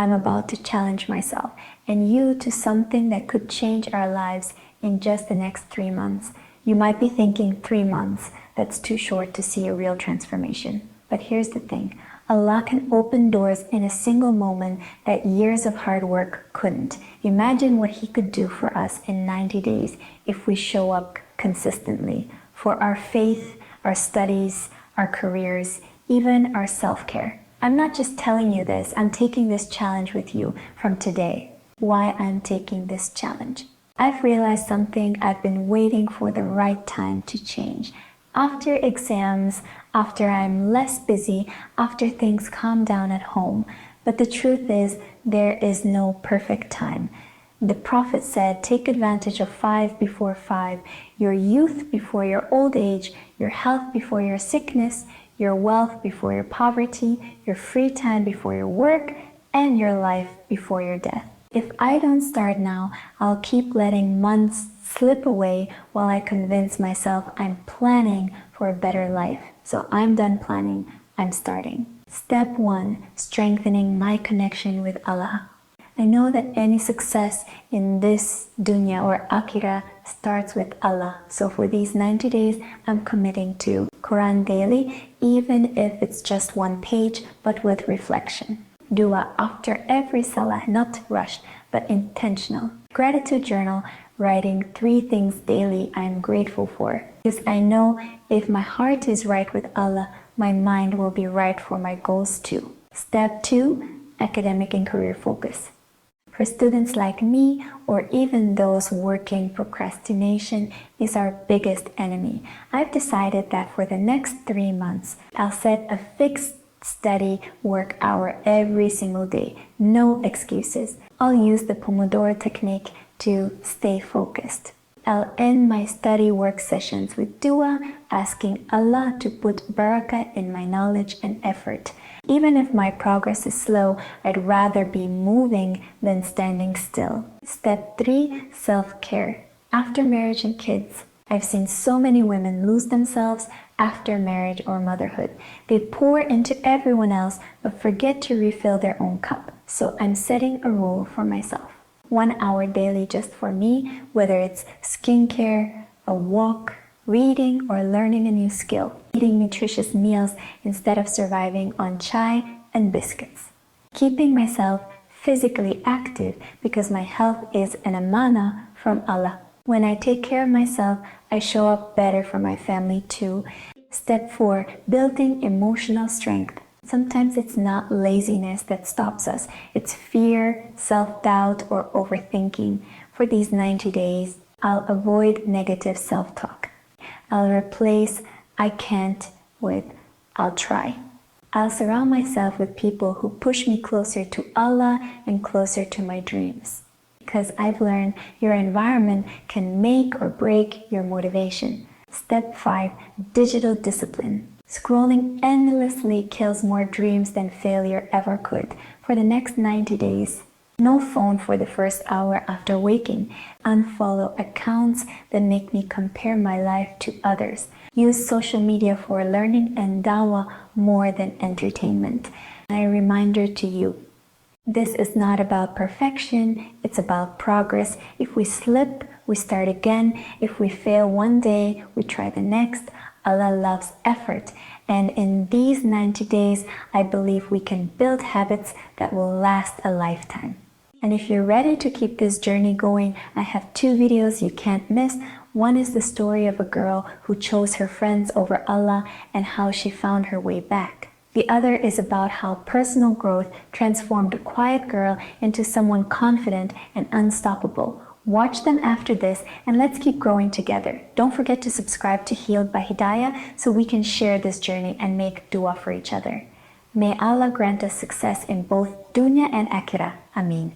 I'm about to challenge myself and you to something that could change our lives in just the next 3 months. You might be thinking 3 months, that's too short to see a real transformation. But here's the thing, Allah can open doors in a single moment that years of hard work couldn't. Imagine what He could do for us in 90 days if we show up consistently for our faith, our studies, our careers, even our self-care. I'm not just telling you this, I'm taking this challenge with you from today. Why I'm taking this challenge? I've realized something I've been waiting for the right time to change. After exams, after I'm less busy, after things calm down at home. But the truth is, there is no perfect time. The Prophet said, take advantage of 5 before 5, your youth before your old age, your health before your sickness, your wealth before your poverty, your free time before your work, and your life before your death. If I don't start now, I'll keep letting months slip away while I convince myself I'm planning for a better life. So I'm done planning, I'm starting. Step 1, strengthening my connection with Allah. I know that any success in this dunya or akhirah starts with Allah. So for these 90 days, I'm committing to Quran daily, even if it's just 1 page, but with reflection. Dua after every salah, not rushed, but intentional. Gratitude journal, writing 3 things daily I'm grateful for. Because I know if my heart is right with Allah, my mind will be right for my goals too. Step 2, academic and career focus. For students like me, or even those working, procrastination is our biggest enemy. I've decided that for the next 3 months, I'll set a fixed study work hour every single day. No excuses. I'll use the Pomodoro technique to stay focused. I'll end my study work sessions with dua, asking Allah to put barakah in my knowledge and effort. Even if my progress is slow, I'd rather be moving than standing still. Step 3, self-care. After marriage and kids, I've seen so many women lose themselves after marriage or motherhood. They pour into everyone else but forget to refill their own cup. So I'm setting a rule for myself. 1 hour daily just for me, whether it's skincare, a walk, reading, or learning a new skill. Eating nutritious meals instead of surviving on chai and biscuits. Keeping myself physically active because my health is an amana from Allah. When I take care of myself, I show up better for my family too. Step 4, building emotional strength. Sometimes it's not laziness that stops us. It's fear, self-doubt, or overthinking. For these 90 days, I'll avoid negative self-talk. I'll replace I can't with I'll try. I'll surround myself with people who push me closer to Allah and closer to my dreams. Because I've learned your environment can make or break your motivation. Step 5, digital discipline. Scrolling endlessly kills more dreams than failure ever could. For the next 90 days, no phone for the first hour after waking. Unfollow accounts that make me compare my life to others. Use social media for learning and dawah more than entertainment. A reminder to you, this is not about perfection, it's about progress. If we slip, we start again. If we fail one day, we try the next. Allah loves effort. And in these 90 days, I believe we can build habits that will last a lifetime. And if you're ready to keep this journey going, I have 2 videos you can't miss. One is the story of a girl who chose her friends over Allah and how she found her way back. The other is about how personal growth transformed a quiet girl into someone confident and unstoppable. Watch them after this and let's keep growing together. Don't forget to subscribe to Healed by Hidayah so we can share this journey and make dua for each other. May Allah grant us success in both dunya and akhirah. Ameen.